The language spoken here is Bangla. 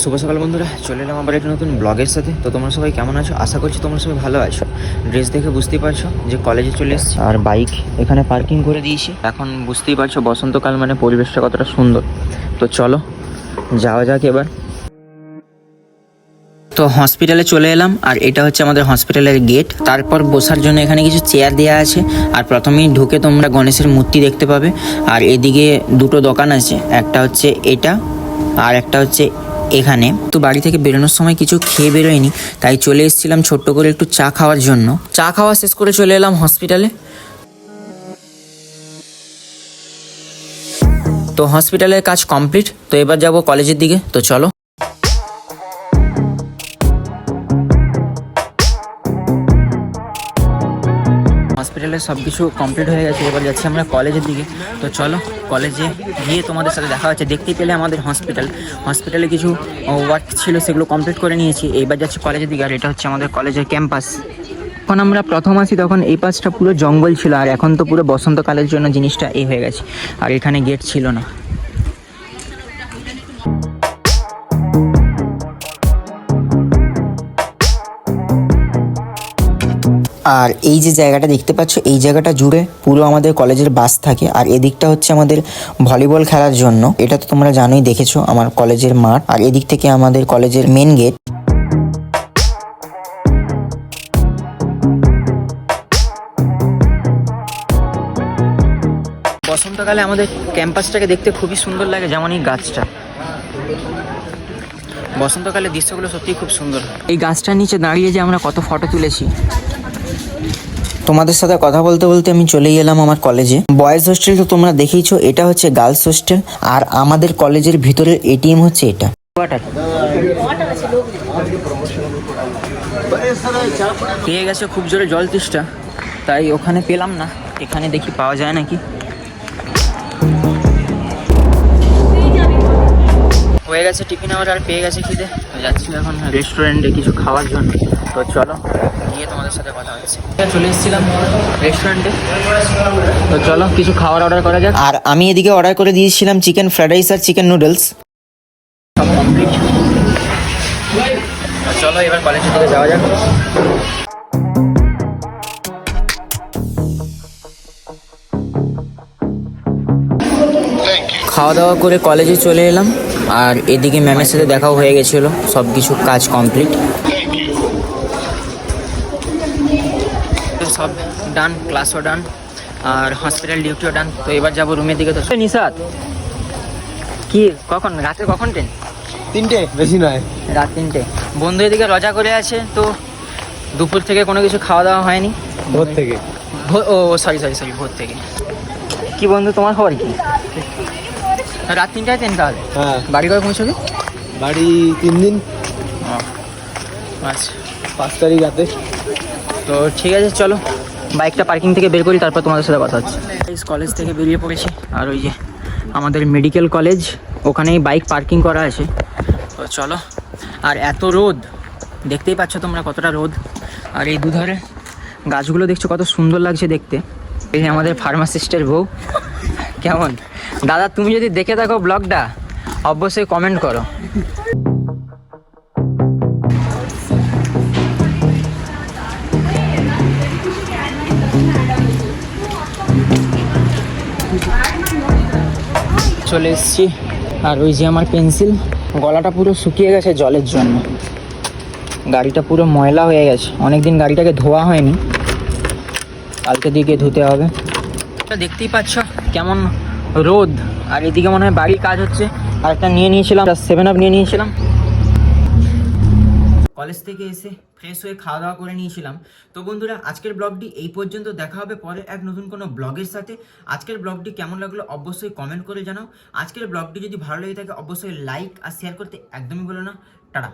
শুভ সকাল বন্ধুরা, চলে এলাম আবার একটা নতুন ব্লগের সাথে। তো তোমরা সবাই কেমন আছো? আশা করছি তোমরা সবাই ভালো আছো। ড্রেস দেখে বুঝতেই পারছো যে কলেজে চলে এসেছি, আর বাইক এখানে পার্কিং করে দিয়েছি। এখন বুঝতেই পারছো বসন্তকাল মানে পরিবেশটা কতটা সুন্দর। তো চলো যাওয়া যাক এবার। তো হসপিটালে চলে এলাম, আর এটা হচ্ছে আমাদের হসপিটালের গেট। তারপর বসার জন্য এখানে কিছু চেয়ার দেওয়া আছে, আর প্রথমেই ঢুকে তোমরা গণেশের মূর্তি দেখতে পাবে। আর এদিকে দুটো দোকান আছে, একটা হচ্ছে এটা আর একটা হচ্ছে এখানে। তো বাড়ি থেকে বেরোনোর সময় কিছু খেয়ে বেরোয়নি, তাই চলে এসেছিলাম ছোট্ট করে একটু চা খাওয়ার জন্য। চা খাওয়া শেষ করে চলে এলাম হসপিটালে। তো হসপিটালের কাজ কমপ্লিট, তো এবার যাব কলেজের দিকে। তো চলো। হসপিটালে সব কিছু কমপ্লিট হয়ে গেছে, এবার যাচ্ছি আমরা কলেজের দিকে। তো চলো কলেজে গিয়ে তোমাদের সাথে দেখা হচ্ছে। দেখতেই পেলে আমাদের হসপিটালে কিছু ওয়ার্ক ছিল, সেগুলো কমপ্লিট করে নিয়েছি। এইবার যাচ্ছি কলেজের দিকে, আর এটা হচ্ছে আমাদের কলেজের ক্যাম্পাস। যখন আমরা প্রথম আসি তখন এই পাশটা পুরো জঙ্গল ছিল, আর এখন তো পুরো বসন্তকালের জন্য জিনিসটা এই হয়ে গেছে, আর এখানে গেট ছিল না। আর এই যে জায়গাটা দেখতে পাচ্ছ, এই জায়গাটা জুড়ে পুরো আমাদের কলেজের বাস থাকে। আর এদিকটা হচ্ছে আমাদের ভলিবল খেলার জন্য। এটা তো তোমরা জানোই, দেখেছো আমার কলেজের মাঠ। আর এদিক থেকে আমাদের কলেজের মেন গেট। বসন্তকালে আমাদের ক্যাম্পাসটাকে দেখতে খুবই সুন্দর লাগে, যেমন এই গাছটা। বসন্তকালে দৃশ্যগুলো সত্যিই খুব সুন্দর। এই গাছটার নিচে দাঁড়িয়ে যে আমরা কত ফটো তুলেছি। তোমাদের সাথে কথা বলতে বলতে আমি চলে এলাম আমার কলেজে। বয়েজ হোস্টেল তো তোমরা দেখেইছো, এটা হচ্ছে গার্লস হোস্টেল। আর আমাদের কলেজের ভিতরের এটিএম হচ্ছে এটা। পেয়ে গেছে খুব জোরে জল তেষ্টা, তাই ওখানে পেলাম না, এখানে দেখি পাওয়া যায় নাকি। হয়ে গেছে টিফিন আওয়ার, আর পেয়ে গেছে খিদে। যাচ্ছি এখন রেস্টুরেন্টে কিছু খাওয়ার জন্য। তো চলো গিয়ে তোমাদের সাথে কথা হচ্ছে। চলে এসেছিলাম রেস্টুরেন্টে, তো চলো কিছু খাবার অর্ডার করা যাক। আর আমি এদিকে অর্ডার করে দিয়েছিলাম চিকেন ফ্রাইড রাইস আর চিকেন নুডলস। সব কমপ্লিট। চলো এবার কলেজের দিকে যাওয়া যাক। খাওয়া দাওয়া করে কলেজে চলে এলাম, আর এদিকে ম্যামের সাথে দেখাও হয়ে গেছিলো, সব কিছু কাজ কমপ্লিট। সব ডান, ক্লাসও ডান, আর হসপিটাল ডিউটিও ডান। তো এবার যাবো রুমের দিকে। তো নিশাত কি কখন রাতে কখন ট্রেন? 3টে, বেশি নয়, রাত 3টে। বন্ধু এদিকে রজা করে আছে, তো দুপুর থেকে কোনো কিছু খাওয়া দাওয়া হয়নি। ভোর থেকে। ও সরি ভোর থেকে। কি বন্ধু তোমার খবর কি? রাত 3টায় ট্রেন, তাহলে হ্যাঁ। বাড়ি কবে পৌঁছবি? বাড়ি 3 দিন, আচ্ছা 5 তারিখ রাতে। তো ঠিক আছে, চলো বাইকটা পার্কিং থেকে বের করি, তারপর তোমাদের সাথে কথা হচ্ছে। কলেজ থেকে বেরিয়ে পড়েছি, আর ওই যে আমাদের মেডিকেল কলেজ, ওখানেই বাইক পার্কিং করা আছে। তো চলো। আর এত রোদ, দেখতেই পাচ্ছ তোমরা কতটা রোদ। আর এই দুধারে গাছগুলো দেখছো কত সুন্দর লাগছে দেখতে। এই যে আমাদের ফার্মাসিস্টের বউ। কেমন দাদা? তুমি যদি দেখে থাকো ব্লগটা, অবশ্যই কমেন্ট করো। চলে এসেছি, আর ওই যে আমার পেন্সিল। গলাটা পুরো শুকিয়ে গেছে জলের জন্য, গাড়িটা পুরো ময়লা হয়ে গেছে। অনেকদিন গাড়িটাকে ধোয়া হয়নি, কালকে দিকে ধুতে হবে। দেখতেই পাচ্ছ কেমন রোদ, আর এদিকে মনে হয় বাড়ির কাজ হচ্ছে। আর একটা নিয়ে নিয়েছিলাম, 7 আপ নিয়ে নিয়েছিলাম। কলেজ থেকে এসে ফ্রেশ হয়ে খাওয়া দাওয়া করে নিয়েছিলাম। তো বন্ধুরা, আজকের ব্লগটি এই পর্যন্ত। দেখা হবে পরে এক নতুন কোনো ব্লগের সাথে। আজকের ব্লগটি কেমন লাগলো অবশ্যই কমেন্ট করে জানাও। আজকের ব্লগটি যদি ভালো লেগে থাকে অবশ্যই লাইক আর শেয়ার করতে একদমই ভুলো না। টাটা।